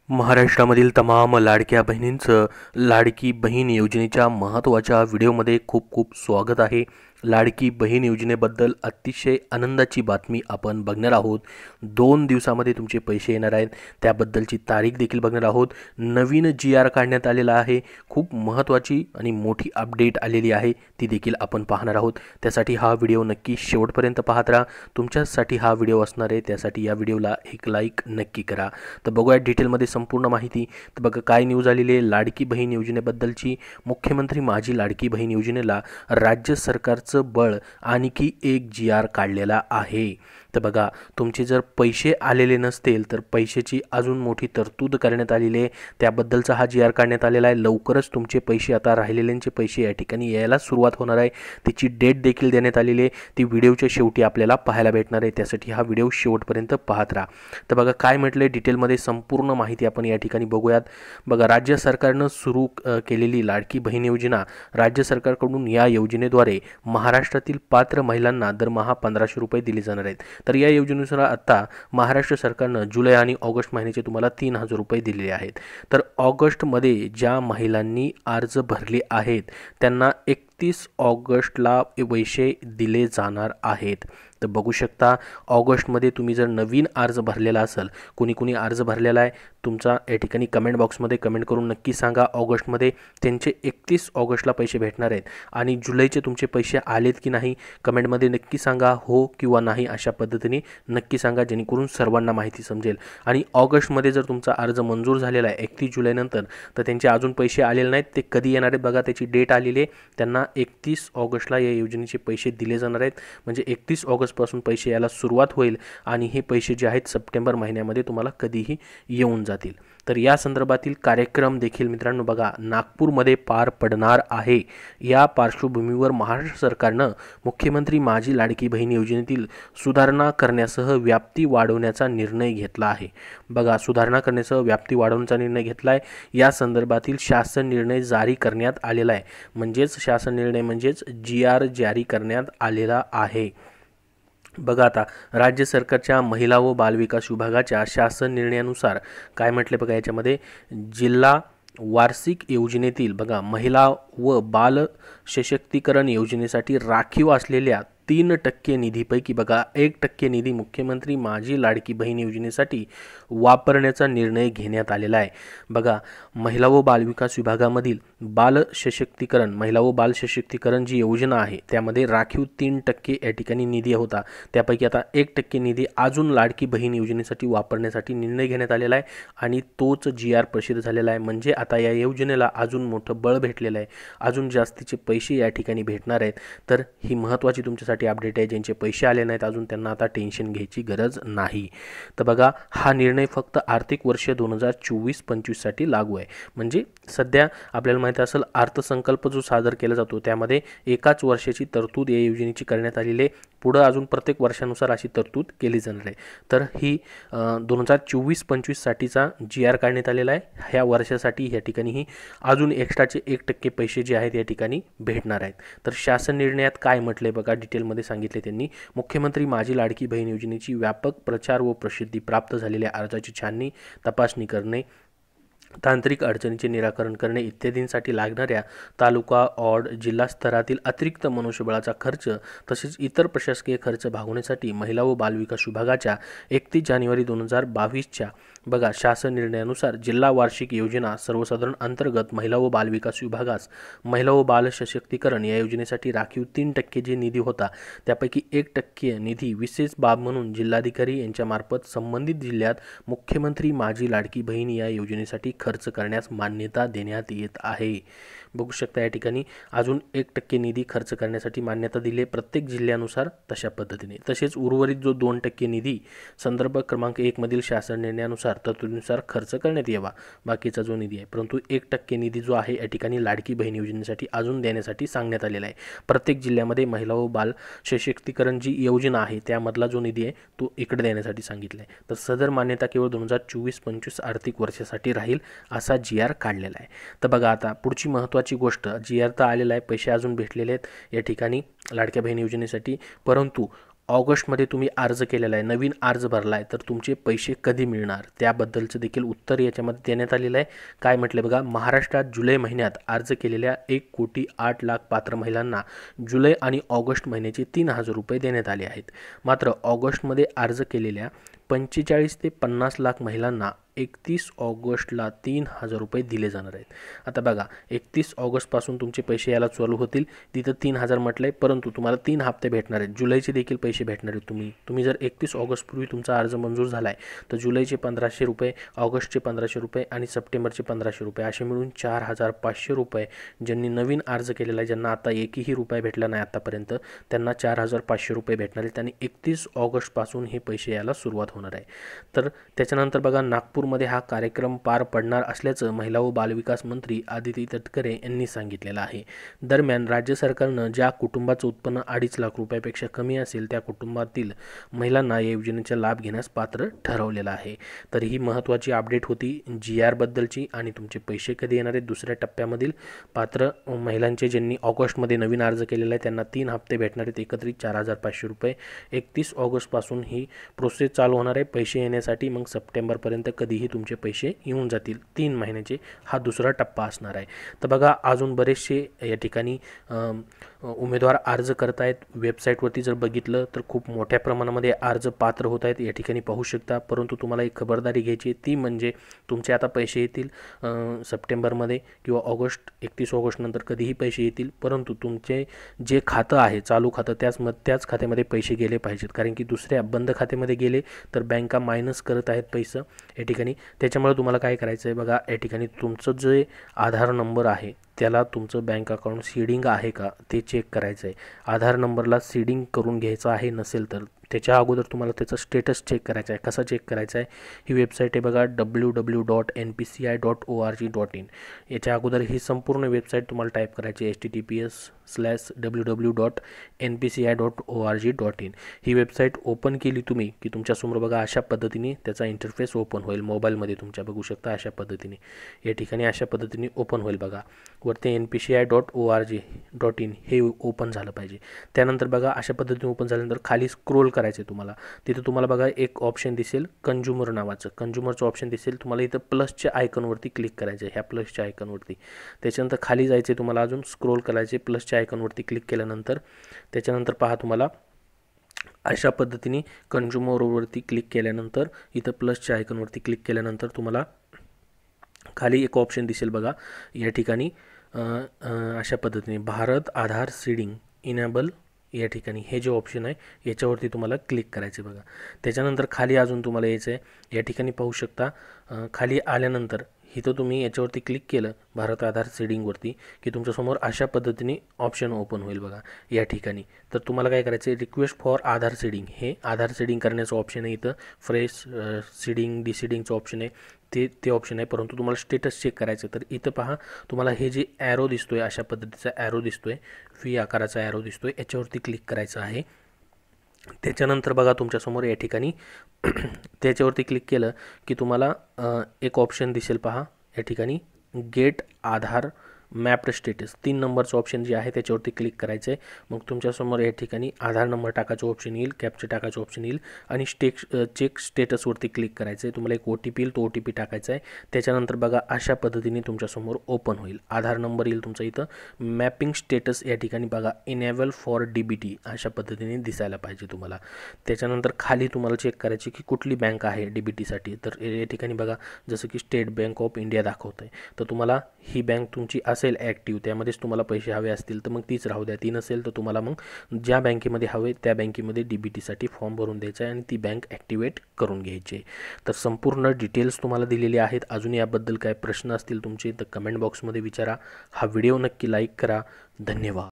महाराष्ट्रामधील तमाम लाडक्या बहिणींचं लाडकी बहीण योजनेच्या महत्त्वाच्या व्हिडिओमध्ये खूप खूप स्वागत आहे। लाडकी बहीण योजनेबद्दल अतिशय आनंदाची बातमी आपण बघणार आहोत। 2 दिवसामध्ये तुमचे पैसे येणार आहेत, त्याबद्दलची तारीख देखील बघणार आहोत। नवीन GR काढण्यात आलेला आहे, खूप महत्त्वाची आणि मोठी अपडेट आलेली आहे, ती देखील आपण पाहणार आहोत। त्यासाठी हा व्हिडिओ नक्की शेवटपर्यंत पाहत राहा। तुमच्यासाठी हा व्हिडिओ असणार आहे, त्यासाठी या व्हिडिओला एक लाईक नक्की करा। तर बघूया डिटेलमध्ये संपूर्ण माहिती। तर बघा काय न्यूज आलेली आहे लाडकी बहीण योजनेबद्दलची। मुख्यमंत्री माझी लाडकी बहीण योजनेला राज्य सरकारचं बळ आणखी एक GR काढलेला आहे। तर बघा तुमचे जर पैसे आलेले नसतील तर पैशाची अजून मोठी तरतूद करण्यात आलेली आहे, त्याबद्दलचा हा GR काढण्यात आलेला आहे। लवकरच तुमचे पैसे आता राहिलेल्यांचे पैसे या ठिकाणी यायला सुरुवात होणार आहे, त्याची डेट देखील देण्यात आलेली आहे, ती व्हिडिओच्या शेवटी आपल्याला पाहायला भेटणार आहे। त्यासाठी हा व्हिडिओ शेवटपर्यंत पाहत राहा। तर बघा काय म्हटले डिटेलमध्ये संपूर्ण माहिती आपण या ठिकाणी बघूयात। बघा राज्य सरकारनं सुरू केलेली लाडकी बहीण योजना, राज्य सरकारकडून या योजनेद्वारे महाराष्ट्रातील पात्र महिलांना दरमहा 1500 रुपये दिले जाणार आहेत। तर या योजनेनुसार आता महाराष्ट्र सरकारनं जुलै आणि ऑगस्ट महिन्याचे तुम्हाला 3000 रुपये दिलेले आहेत। तर ऑगस्टमध्ये ज्या महिलांनी अर्ज भरले आहेत त्यांना 31 ऑगस्टला पैसे दिले जाणार आहेत। तर बघू शकता ऑगस्टमध्ये तुम्ही जर नवीन अर्ज भरलेला असेल, कोणी अर्ज भरलेला आहे तुमचा या ठिकाणी कमेंट बॉक्समध्ये कमेंट करून नक्की सांगा। ऑगस्टमध्ये त्यांचे 31 ऑगस्टला पैसे भेटणार आहेत आणि जुलैचे तुमचे पैसे आलेत की नाही कमेंटमध्ये नक्की सांगा, हो किंवा नाही अशा पद्धतीने नक्की सांगा, जेणेकरून सर्वांना माहिती समजेल। आणि ऑगस्टमध्ये जर तुमचा अर्ज मंजूर झालेला आहे 31 जुलैनंतर तर त्यांचे अजून पैसे आलेले नाहीत, ते कधी येणार आहेत बघा, त्याची डेट आलेली आहे। त्यांना 31 ऑगस्टला या योजनेचे पैसे दिले जाणार आहेत, म्हणजे 31 ऑगस्टपासून पैसे यायला सुरुवात होईल आणि हे पैसे जे आहेत सप्टेंबर महिन्यामध्ये तुम्हाला कधीही येऊन जातील। तर या संदर्भातील कार्यक्रम देखील मित्रांनो बघा नागपूरमध्ये पार पडणार आहे। या पार्श्वभूमीवर महाराष्ट्र सरकारनं मुख्यमंत्री माझी लाडकी बहीण योजनेतील सुधारणा करण्यासह व्याप्ती वाढवण्याचा निर्णय घेतला आहे। बघा सुधारणा करण्यासह व्याप्ती वाढवण्याचा निर्णय घेतला आहे। या संदर्भातील शासन निर्णय जारी करण्यात आलेला आहे, म्हणजेच शासन निर्णय म्हणजेच GR जारी करण्यात आलेला आहे। बघा आता राज्य सरकारच्या महिला व बालविकास विभागाच्या शासन निर्णयानुसार काय म्हटले बघा याच्यामध्ये, जिल्हा वार्षिक योजनेतील बघा महिला व बाल सशक्तीकरण योजनेसाठी राखीव असलेल्या 3% निधीपैकी बघा 1% निधी मुख्यमंत्री माझी लाडकी बहीण योजनेसाठी वापरण्याचा निर्णय घेण्यात आलेला आहे। बघा महिला व बालविकास विभागामधील बाल सशक्तीकरण महिला व बाल सशक्तीकरण जी योजना आहे त्यामध्ये राखीव 3% या ठिकाणी निधी होता, त्यापैकी आता 1% निधी अजून लाडकी बहीण योजनेसाठी वापरण्यासाठी निर्णय घेण्यात आलेला आहे आणि तोच GR प्रसिद्ध झालेला आहे। म्हणजे आता या योजनेला अजून मोठं बळ भेटलेलं आहे, अजून जास्तीचे पैसे या ठिकाणी भेटणार आहेत। तर ही महत्त्वाची तुमच्यासाठी अपडेट आहे, ज्यांचे पैसे आले नाहीत अजून त्यांना आता टेन्शन घ्यायची गरज नाही। तर बघा हा निर्णय फक्त आर्थिक वर्ष 2024-25 साठी लागू आहे। म्हणजे सध्या आपल्याला माहिती असेल अर्थसंकल्प जो सादर केला जातो त्यामध्ये एकाच वर्षाची तरतूद या योजनेची करण्यात आलेली आहे, पुढे अजून प्रत्येक वर्षानुसार अशी तरतूद केली जाणार आहे। तर ही 2024-25 साठीचा GR काढण्यात आलेला आहे। ह्या वर्षासाठी या ठिकाणी ही अजून एक्स्ट्राचे 1% पैसे जे आहेत या ठिकाणी भेटणार आहेत। तर शासन निर्णयात काय म्हटले बघा डिटेलमध्ये सांगितले त्यांनी, मुख्यमंत्री माझी लाडकी बहीण योजनेची व्यापक प्रचार व प्रसिद्धी, प्राप्त झालेल्या अर्जाची छाननी तपासणी करणे, तांत्रिक अडचणींचे निराकरण करणे इत्यादींसाठी लागणाऱ्या तालुका ऑड जिल्हा स्तरातील अतिरिक्त मनुष्यबळाचा खर्च तसेच इतर प्रशासकीय खर्च भागवण्यासाठी महिला व बालविकास विभागाच्या 31 जानेवारी 2022च्या बघा शासन निर्णयानुसार जिल्हा वार्षिक योजना सर्वसाधारण अंतर्गत महिला व बालविकास विभागास महिला व बाल सशक्तीकरण या योजनेसाठी राखीव 3% जे निधी होता त्यापैकी 1% निधी विशेष बाब म्हणून जिल्हाधिकारी यांच्या मार्फत संबंधित जिल्ह्यात मुख्यमंत्री माझी लाडकी बहीण या योजनेसाठी खर्च करण्यास मान्यता देण्यात येत आहे। बघू शकता या ठिकाणी अजून 1% निधी खर्च करण्यासाठी मान्यता दिली प्रत्येक जिल्ह्यानुसार तशा पद्धतीने। तसेच उर्वरित जो 2% निधी संदर्भ क्रमांक 1 मधील शासन निर्णयानुसार तरतुदीनुसार खर्च करण्यात यावा, बाकीचा जो निधी आहे, परंतु 1% निधी जो आहे या ठिकाणी लाडकी बहीण योजनेसाठी अजून देण्यासाठी सांगण्यात आलेला आहे। प्रत्येक जिल्ह्यामध्ये महिला व बाल सशक्तीकरण जी योजना आहे त्यामधला जो निधी आहे तो इकडे देण्यासाठी सांगितला आहे। तर सदर मान्यता केवळ 2024-25 आर्थिक वर्षासाठी राहील असा GR काढलेला आहे। तर बघा आता पुढची महत्त्वाची गोष्ट, GR तर आलेला आहे, पैसे अजून भेटलेले आहेत या ठिकाणी लाडक्या बहीण योजनेसाठी, परंतु ऑगस्टमध्ये तुम्ही अर्ज केलेला आहे, नवीन अर्ज भरला आहे, तर तुमचे पैसे कधी मिळणार त्याबद्दलचं देखील उत्तर याच्यामध्ये देण्यात आलेलं आहे. काय म्हटलं बघा, महाराष्ट्रात जुलै महिन्यात अर्ज केलेल्या 1,08,00,000 पात्र महिलांना जुलै आणि ऑगस्ट महिन्याचे 3,000 रुपये देण्यात आले आहेत. मात्र ऑगस्टमध्ये अर्ज केलेल्या 45 ते 50 लाख महिलांना 31 ऑगस्टला 3,000 रुपये दिले जाणार आहेत. आता बघा, 31 ऑगस्टपासून तुमचे पैसे यायला चालू होतील. तिथं 3,000 म्हटलं आहे, परंतु तुम्हाला 3 हप्ते भेटणार आहेत. जुलैचे देखील पैसे भेटणार आहेत. तुम्ही जर 31 ऑगस्टपूर्वी तुमचा अर्ज मंजूर झाला आहे तर जुलैचे 1,500 रुपये, ऑगस्टचे 1,500 रुपये आणि सप्टेंबरचे 1,500 रुपये असे मिळून 4,500 रुपये ज्यांनी नवीन अर्ज केलेला आहे, ज्यांना आता एकही रुपया भेटला नाही आतापर्यंत, त्यांना 4,500 रुपये भेटणार आहेत आणि 31 ऑगस्टपासून हे पैसे यायला सुरुवात होणार आहे. तर त्याच्यानंतर बघा, नागपूरमध्ये हा कार्यक्रम पार पडणार असल्याचं महिला व बालविकास मंत्री आदिती तटकरे यांनी सांगितलेलं आहे. दरम्यान राज्य सरकारनं ज्या कुटुंबाचं उत्पन्न 2.5 लाख रुपयापेक्षा कमी असेल त्या कुटुंबातील महिलांना या योजनेचा लाभ घेण्यास पात्र ठरवलेलं आहे. तर ही महत्त्वाची अपडेट होती GR बद्दलची. आणि तुमचे पैसे कधी येणार आहेत दुसऱ्या टप्प्यामधील पात्र महिलांचे, ज्यांनी ऑगस्टमध्ये नवीन अर्ज केलेला आहे, त्यांना 3 हप्ते भेटणार आहेत, एकत्रित 4,500 रुपये. 31 ऑगस्टपासून ही प्रोसेस चालू होणार आहे पैसे येण्यासाठी. मग सप्टेंबरपर्यंत कधीही तुमचे पैसे येऊन जातील. 3 महिन्याचे हा दुसरा टप्पा असणार आहे. तर बघा, अजून बरेचसे या ठिकाणी उमेदवार अर्ज करत आहेत. वेबसाईटवरती जर बघितलं तर खूप मोठ्या प्रमाणामध्ये अर्ज पात्र होत आहेत, या ठिकाणी पाहू शकता. परंतु तुम्हाला एक खबरदारी घ्यायची आहे, ती म्हणजे तुमचे आता पैसे येतील सप्टेंबरमध्ये किंवा 31 ऑगस्ट नंतर कधीही पैसे येतील, परंतु तुमचे जे खातं आहे चालू खातं त्याच खात्यामध्ये पैसे गेले पाहिजेत. कारण की दुसऱ्या बंद खात्यामध्ये गेले तर बँका मायनस करत आहेत पैसे या ठिकाणी. त्याच्यामुळे तुम्हाला काय करायचं आहे बघा, या ठिकाणी तुमचं जे आधार नंबर आहे त्याला तुमचं बँक अकाउंट सीडिंग आहे का ते चेक करायचं आहे. आधार नंबरला सीडिंग करून घ्यायचं आहे, नसेल तर त्याच्या अगोदर तुम्हाला त्याचा स्टेटस चेक करायचा आहे. कसा चेक करायचा आहे, ही वेबसाईट आहे बघा, www.npci.org.in. याच्या अगोदर ही संपूर्ण वेबसाईट तुम्हाला टाईप करायची, https://www.npci.org.in. ही वेबसाईट ओपन केली तुम्ही की तुमच्यासमोर बघा अशा पद्धतीने त्याचा इंटरफेस ओपन होईल. मोबाईलमध्ये तुमच्या बघू शकता अशा पद्धतीने, या ठिकाणी अशा पद्धतीने ओपन होईल बघा. वरती npci.org.in हे ओपन झालं पाहिजे. त्यानंतर बघा अशा पद्धतीने ओपन झाल्यानंतर खाली स्क्रोल करायचं आहे तुम्हाला. तिथं तुम्हाला बघा एक ऑप्शन दिसेल कंझ्युमर नावाचं, कंझ्युमरचं ऑप्शन दिसेल तुम्हाला. इथं प्लसच्या आयकॉनवरती क्लिक करायचं आहे, ह्या प्लसच्या आयकॉनवरती. त्याच्यानंतर खाली जायचं आहे तुम्हाला, अजून स्क्रोल करायचे. प्लसच्या आयकॉनवरती क्लिक केल्यानंतर त्याच्यानंतर पहा तुम्हाला अशा पद्धतीने कंझ्युमरवरती क्लिक केल्यानंतर इथं प्लसच्या आयकॉनवरती क्लिक केल्यानंतर तुम्हाला खाली एक ऑप्शन दिसेल बघा, या ठिकाणी अशा पद्धतीने भारत आधार सीडिंग इनेबल, या ठिकाणी हे जे ऑप्शन आहे याच्यावरती तुम्हाला क्लिक करायचे बघा. त्याच्यानंतर खाली अजून तुम्हाला यायचं आहे, या ठिकाणी पाहू शकता. खाली आल्यानंतर इथं तुम्ही याच्यावरती क्लिक केलं भारत आधार सीडिंगवरती की तुमच्यासमोर अशा पद्धतीने ऑप्शन ओपन होईल बघा या ठिकाणी. तर तुम्हाला काय करायचं आहे, रिक्वेस्ट फॉर आधार सीडिंग, हे आधार सीडिंग करण्याचं ऑप्शन आहे. इथं फ्रेश सीडिंग डिसीडिंगचं ऑप्शन आहे, ते ऑप्शन आहे. परंतु तुम्हाला स्टेटस चेक करायचं तर इथं पहा तुम्हाला हे जे ॲरो दिसतोय, अशा पद्धतीचा ॲरो दिसतोय, व्ही आकाराचा ॲरो दिसतोय, याच्यावरती क्लिक करायचं आहे. त्याच्यानंतर बघा तुमच्यासमोर या ठिकाणी त्याच्यावरती क्लिक केलं की तुम्हाला एक ऑप्शन दिसेल पहा या ठिकाणी, गेट आधार मॅप्ड स्टेटस, 3 नंबरचं ऑप्शन जे आहे त्याच्यावरती क्लिक करायचं आहे. मग तुमच्यासमोर या ठिकाणी आधार नंबर टाकायचं ऑप्शन येईल, कॅप्चा टाकायचं ऑप्शन येईल आणि चेक स्टेटसवरती क्लिक करायचं आहे. तुम्हाला एक OTP येईल, तो OTP टाकायचा आहे. त्याच्यानंतर बघा अशा पद्धतीने तुमच्यासमोर ओपन होईल. आधार नंबर येईल तुमचा, इथं मॅपिंग स्टेटस या ठिकाणी बघा इनेबल फॉर DBT अशा पद्धतीने दिसायला पाहिजे तुम्हाला. त्याच्यानंतर खाली तुम्हाला चेक करायची की कुठली बँक आहे DBTसाठी. तर या ठिकाणी बघा जसं की स्टेट बँक ऑफ इंडिया दाखवत आहे, तर तुम्हाला ही बँक तुमची असेल ॲक्टिव्ह, त्यामध्येच तुम्हाला पैसे हवे असतील तर मग तीच राहू द्या. ती नसेल तर तुम्हाला मग ज्या बँकेमध्ये हवे त्या बँकेमध्ये DBTसाठी फॉर्म भरून द्यायचा आहे आणि ती बँक ॲक्टिवेट करून घ्यायची. तर संपूर्ण डिटेल्स तुम्हाला दिलेले आहेत. अजून याबद्दल काय प्रश्न असतील तुमचे तर कमेंट बॉक्समध्ये विचारा. हा व्हिडिओ नक्की लाईक करा. धन्यवाद.